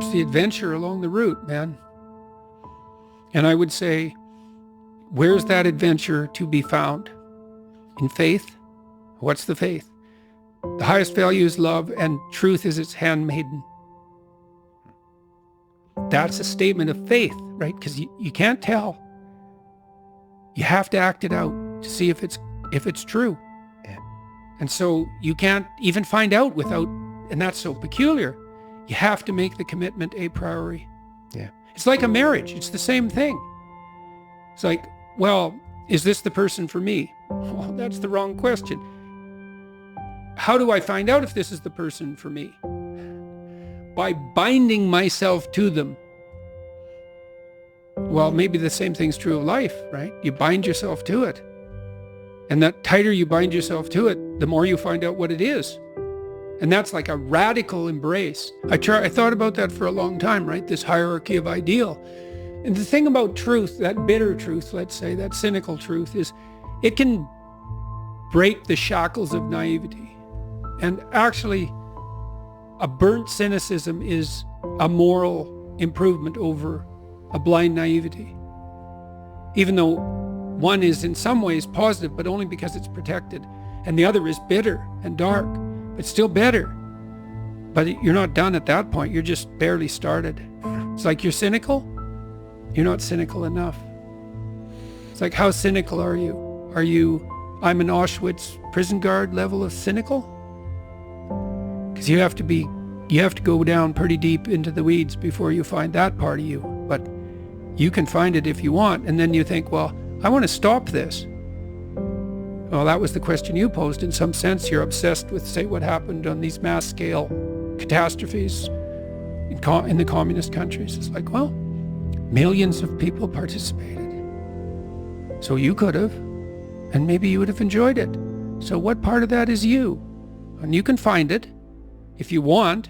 It's the adventure along the route, man. And I would say, where's that adventure to be found? In faith? What's the faith? The highest value is love, and truth is its handmaiden. That's a statement of faith, right? Because you can't tell. You have to act it out to see if it's true. Yeah. And so you can't even find out without, and that's so peculiar. You have to make the commitment a priority. Yeah. It's like a marriage. It's the same thing. It's like, well, is this the person for me? Well, that's the wrong question. How do I find out if this is the person for me? By binding myself to them. Well, maybe the same thing's true of life, right? You bind yourself to it. And the tighter you bind yourself to it, the more you find out what it is. And that's like a radical embrace. I thought about that for a long time, right? This hierarchy of ideal. And the thing about truth, that bitter truth, let's say, that cynical truth, is it can break the shackles of naivety. And actually, a burnt cynicism is a moral improvement over a blind naivety. Even though one is in some ways positive, but only because it's protected. And the other is bitter and dark, but still better. But you're not done at that point. You're just barely started. It's like you're cynical. You're not cynical enough. It's like, how cynical are you? Are you, I'm an Auschwitz prison guard level of cynical? Because you have to go down pretty deep into the weeds before you find that part of you. But you can find it if you want. And then you think, well, I want to stop this. Well, that was the question you posed. In some sense, you're obsessed with, say, what happened on these mass scale catastrophes in the communist countries. It's like, well, millions of people participated. So you could have, and maybe you would have enjoyed it. So what part of that is you? And you can find it if you want.